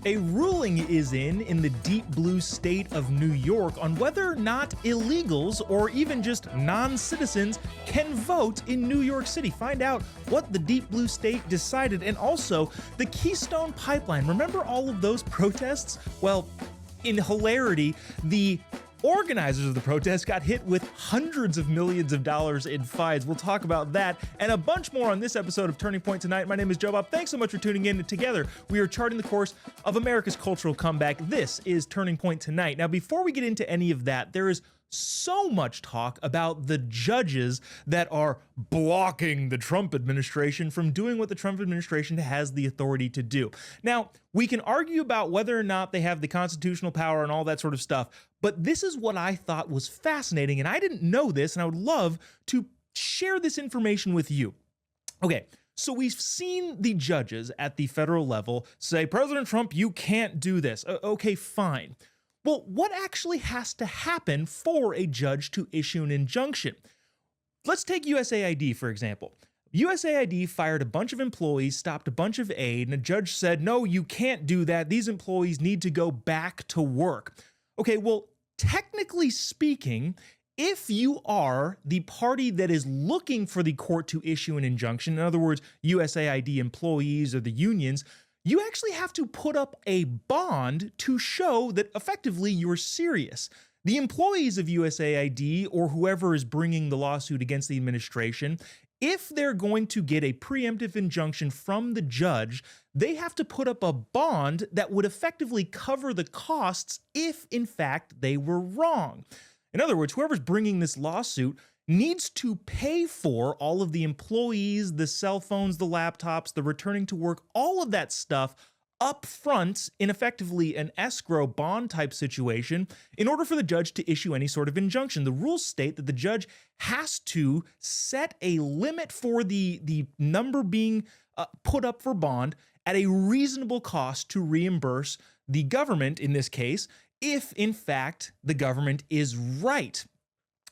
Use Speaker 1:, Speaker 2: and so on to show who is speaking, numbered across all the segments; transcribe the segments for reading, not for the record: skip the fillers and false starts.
Speaker 1: A ruling is in the deep blue state of New York on whether or not illegals or even just non-citizens can vote in New York City. Find out what the deep blue state decided, and also the Keystone Pipeline. Remember all of those protests? Well, in hilarity, the organizers of the protest got hit with hundreds of millions of dollars in fines. We'll talk about that and a bunch more on this episode of Turning Point Tonight. My name is Jobob. Thanks so much for tuning in. Together, we are charting the course of America's cultural comeback. This is Turning Point Tonight. Now, before we get into any of that, there is so much talk about the judges that are blocking the Trump administration from doing what the Trump administration has the authority to do. Now, we can argue about whether or not they have the constitutional power and all that sort of stuff, but this is what I thought was fascinating, and I didn't know this, and I would love to share this information with you. Okay, so we've seen the judges at the federal level say, President Trump, you can't do this. Okay, fine. Well, what actually has to happen for a judge to issue an injunction? Let's take USAID, for example. USAID fired a bunch of employees, stopped a bunch of aid, and a judge said, no, you can't do that. These employees need to go back to work. Okay, well, technically speaking, if you are the party that is looking for the court to issue an injunction, in other words, USAID employees or the unions, you actually have to put up a bond to show that effectively you're serious. The employees of USAID or whoever is bringing the lawsuit against the administration, if they're going to get a preemptive injunction from the judge, they have to put up a bond that would effectively cover the costs if, in fact, they were wrong. In other words, whoever's bringing this lawsuit needs to pay for all of the employees, the cell phones, the laptops, the returning to work, all of that stuff up front in effectively an escrow bond type situation in order for the judge to issue any sort of injunction. The rules state that the judge has to set a limit for the number being put up for bond at a reasonable cost to reimburse the government, in this case, if in fact the government is right.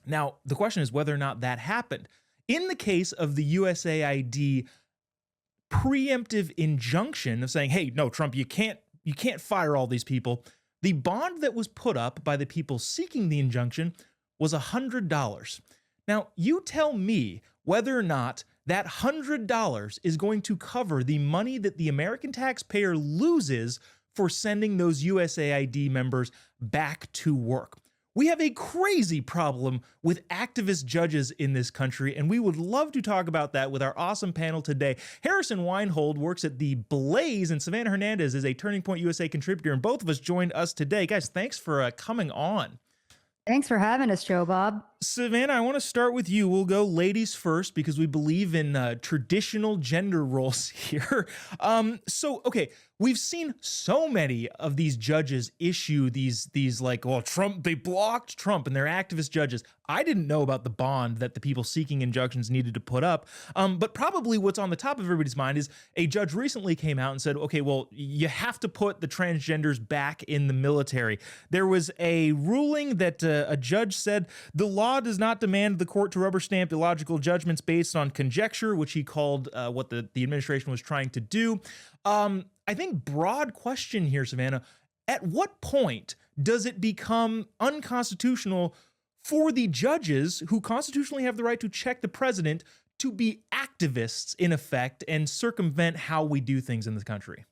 Speaker 1: Now, the question is whether or not that happened. In the case of the USAID preemptive injunction of saying, hey, no, Trump, you can't fire all these people, the bond that was put up by the people seeking the injunction was $100. Now, you tell me whether or not that $100 is going to cover the money that the American taxpayer loses for sending those USAID members back to work. We have a crazy problem with activist judges in this country, and we would love to talk about that with our awesome panel today. Harrison Weinhold works at The Blaze, and Savanah Hernandez is a Turning Point USA contributor, and both of us joined us today. Guys, thanks for coming on.
Speaker 2: Thanks for having us, Jobob.
Speaker 1: Savanah, I want to start with you. We'll go ladies first because we believe in traditional gender roles here. Okay, we've seen so many of these judges issue these like, well, Trump, they blocked Trump and they're activist judges. I didn't know about the bond that the people seeking injunctions needed to put up. But probably what's on the top of everybody's mind is a judge recently came out and said, okay, well, you have to put the transgenders back in the military. There was a ruling that a judge said the law does not demand the court to rubber stamp illogical judgments based on conjecture, which he called what the administration was trying to do. I think broad question here, Savanah, at what point does it become unconstitutional for the judges who constitutionally have the right to check the president to be activists in effect and circumvent how we do things in this country?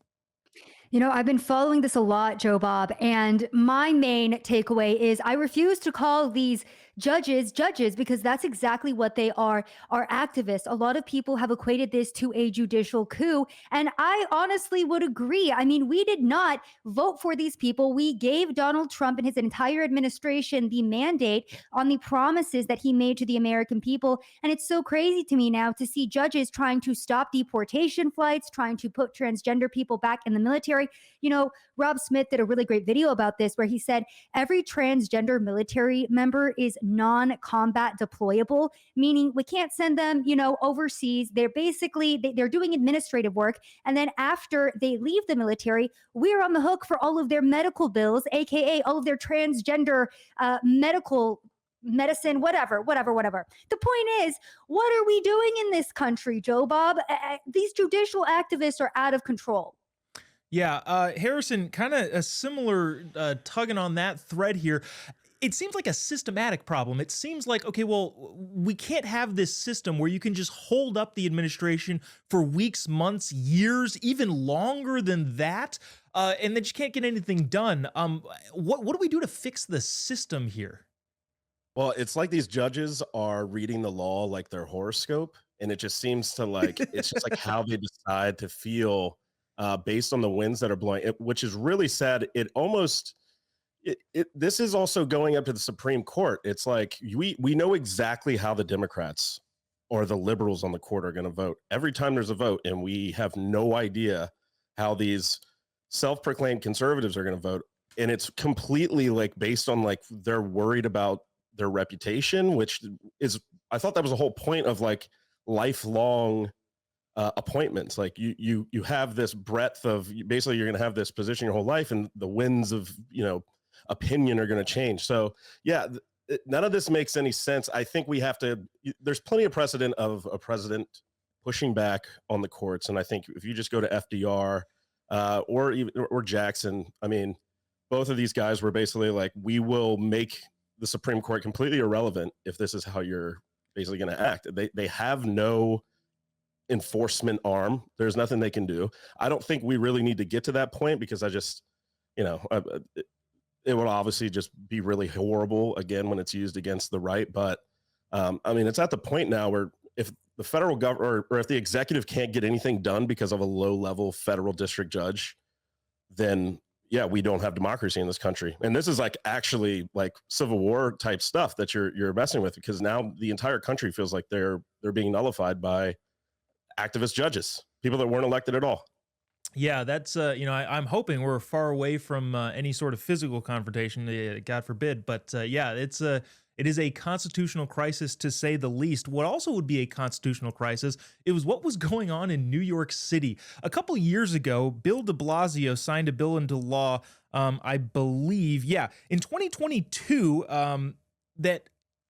Speaker 2: You know, I've been following this a lot, Jobob, and my main takeaway is I refuse to call these judges because that's exactly what they are activists. A lot of people have equated this to a judicial coup, and I honestly would agree. I mean, we did not vote for these people. We gave Donald Trump and his entire administration the mandate on the promises that he made to the American people, and it's so crazy to me now to see judges trying to stop deportation flights, trying to put transgender people back in the military. You know, Rob Smith did a really great video about this where he said every transgender military member is non-combat deployable, meaning we can't send them, overseas. They're basically, they're doing administrative work. And then after they leave the military, we're on the hook for all of their medical bills, AKA all of their transgender medical medicine, whatever. The point is, what are we doing in this country, Jobob? These judicial activists are out of control.
Speaker 1: Yeah, Harrison, kind of a similar tugging on that thread here. It seems like a systematic problem. It seems like, okay, well, we can't have this system where you can just hold up the administration for weeks, months, years, even longer than that, and then you can't get anything done. What do we do to fix the system here?
Speaker 3: Well, it's like these judges are reading the law like their horoscope, and it just seems to like it's just like how they decide to feel based on the winds that are blowing, which is really sad. It almost this is also going up to the Supreme Court. It's like we know exactly how the Democrats or the liberals on the court are going to vote every time there's a vote, and we have no idea how these self-proclaimed conservatives are going to vote. And it's completely like based on like they're worried about their reputation, which is I thought that was the whole point of like lifelong appointments. Like you have this breadth of basically you're going to have this position your whole life, and the winds of opinion are going to change. So yeah, none of this makes any sense. I think we have to. There's plenty of precedent of a president pushing back on the courts, and I think if you just go to FDR or Jackson, I mean, both of these guys were basically like, we will make the Supreme Court completely irrelevant if this is how you're basically going to act. They have no enforcement arm. There's nothing they can do. I don't think we really need to get to that point because I just, you know, it would obviously just be really horrible again when it's used against the right. But I mean, it's at the point now where if the federal government or if the executive can't get anything done because of a low level federal district judge, then yeah, we don't have democracy in this country. And this is like actually like Civil War type stuff that you're messing with, because now the entire country feels like they're being nullified by activist judges, people that weren't elected at all.
Speaker 1: Yeah, that's I'm hoping we're far away from any sort of physical confrontation, God forbid. But yeah, it is a constitutional crisis to say the least. What also would be a constitutional crisis, it was what was going on in New York City a couple years ago. Bill De Blasio signed a bill into law, I believe, yeah, in 2022, that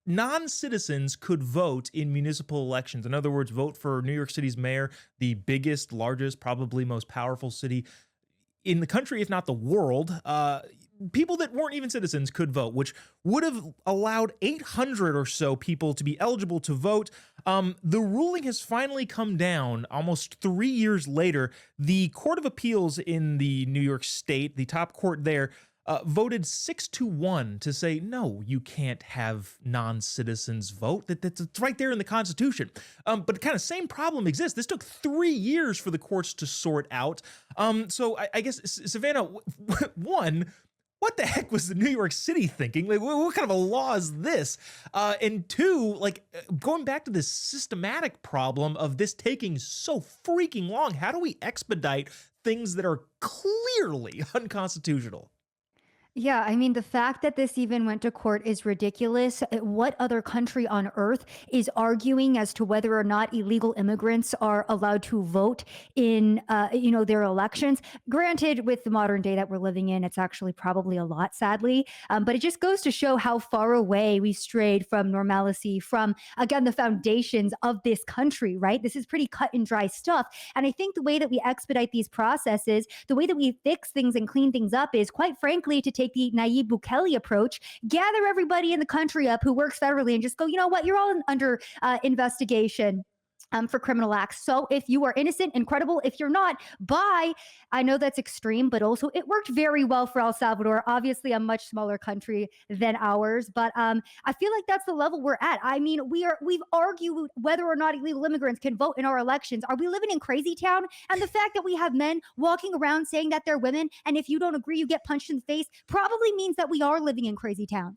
Speaker 1: non-citizens could vote in municipal elections. In other words, vote for New York City's mayor, the biggest, largest, probably most powerful city in the country, if not the world. People that weren't even citizens could vote, which would have allowed 800 or so people to be eligible to vote. The ruling has finally come down almost 3 years later. The Court of Appeals in the New York State, the top court there, voted 6-1 to say, no, you can't have non-citizens vote. That's right there in the Constitution. But kind of same problem exists. This took 3 years for the courts to sort out. So I guess, Savanah, one, what the heck was the New York City thinking? Like, what kind of a law is this? And two, like going back to this systematic problem of this taking so freaking long, how do we expedite things that are clearly unconstitutional?
Speaker 2: Yeah, I mean, the fact that this even went to court is ridiculous. What other country on earth is arguing as to whether or not illegal immigrants are allowed to vote in, their elections? Granted, with the modern day that we're living in, it's actually probably a lot, sadly. But it just goes to show how far away we strayed from normalcy, from, again, the foundations of this country, right? This is pretty cut and dry stuff. And I think the way that we expedite these processes, the way that we fix things and clean things up is, quite frankly, to take the Nayib Bukele approach, gather everybody in the country up who works federally and just go, you know what, you're all under investigation for criminal acts. So if you are innocent, incredible. If you're not, bye. I know that's extreme, but also it worked very well for El Salvador. Obviously, a much smaller country than ours, but I feel like that's the level we're at. I mean, we've argued whether or not illegal immigrants can vote in our elections. Are we living in crazy town? And the fact that we have men walking around saying that they're women, and if you don't agree, you get punched in the face, probably means that we are living in crazy town.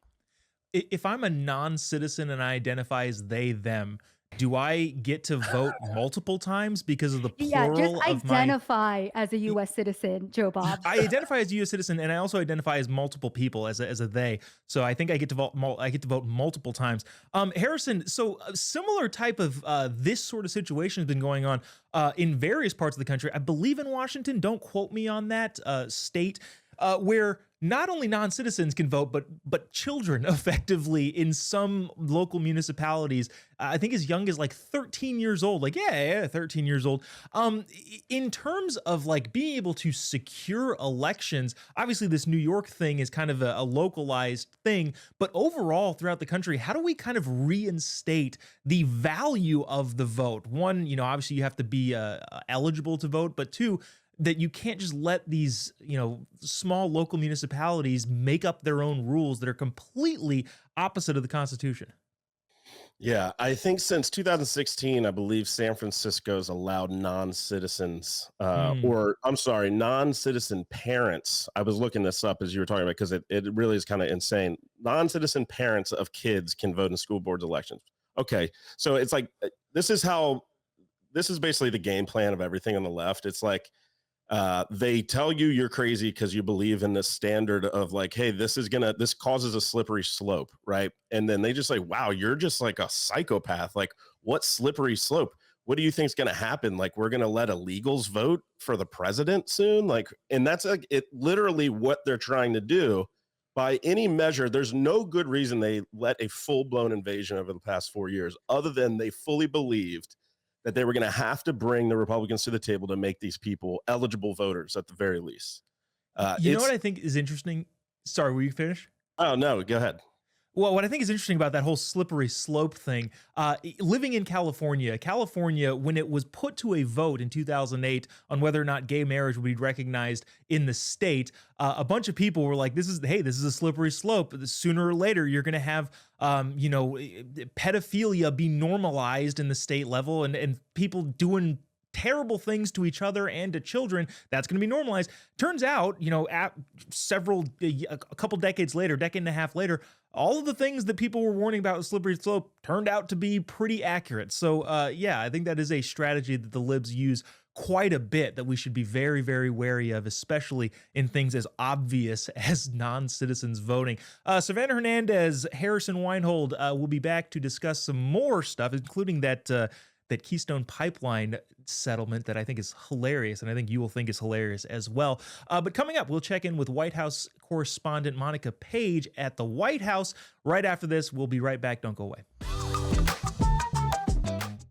Speaker 1: If I'm a non-citizen and I identify as they, them, do I get to vote multiple times because of the
Speaker 2: Yeah, just
Speaker 1: plural of my?
Speaker 2: identify as a US citizen, Joe Bob.
Speaker 1: I identify as a U.S. citizen, and I also identify as multiple people, as a they. So I think I get to vote. I get to vote multiple times. Harrison. So a similar type of this sort of situation has been going on in various parts of the country. I believe in Washington. Don't quote me on that state where not only non-citizens can vote, but children effectively in some local municipalities. I think as young as like 13 years old. Like, yeah, 13 years old. In terms of like being able to secure elections, obviously this New York thing is kind of a localized thing, but overall throughout the country, how do we kind of reinstate the value of the vote? One, obviously you have to be eligible to vote, but two, that you can't just let these, small local municipalities make up their own rules that are completely opposite of the Constitution.
Speaker 3: Yeah, I think since 2016, I believe San Francisco's allowed non-citizens,
Speaker 1: Hmm.
Speaker 3: or I'm sorry, non-citizen parents. I was looking this up as you were talking about because it really is kind of insane. Non-citizen parents of kids can vote in school boards elections. Okay, so it's like this is basically the game plan of everything on the left. It's like they tell you you're crazy because you believe in this standard of like, hey, this causes a slippery slope, right? And then they just like, wow, you're just like a psychopath. Like, what slippery slope? What do you think is going to happen? Like, we're going to let illegals vote for the president soon? Like, and that's like it literally what they're trying to do. By any measure, there's no good reason they let a full blown invasion over the past 4 years, other than they fully believed that they were going to have to bring the Republicans to the table to make these people eligible voters at the very least.
Speaker 1: You know what
Speaker 3: It's
Speaker 1: I think is interesting? Sorry, will you finish?
Speaker 3: oh no, go ahead.
Speaker 1: Well, what I think is interesting about that whole slippery slope thing, living in California, when it was put to a vote in 2008 on whether or not gay marriage would be recognized in the state, a bunch of people were like, this is a slippery slope. Sooner or later, you're going to have, pedophilia be normalized in the state level and people doing terrible things to each other and to children. That's going to be normalized. Turns out, a couple decades later, decade and a half later, all of the things that people were warning about with slippery slope turned out to be pretty accurate. So, yeah, I think that is a strategy that the libs use quite a bit that we should be very, very wary of, especially in things as obvious as non-citizens voting. Savanah Hernandez, Harrison Weinhold will be back to discuss some more stuff, including that Keystone Pipeline settlement that I think is hilarious, and I think you will think is hilarious as well. But coming up, we'll check in with White House correspondent Monica Page at the White House. Right after this, we'll be right back. Don't go away.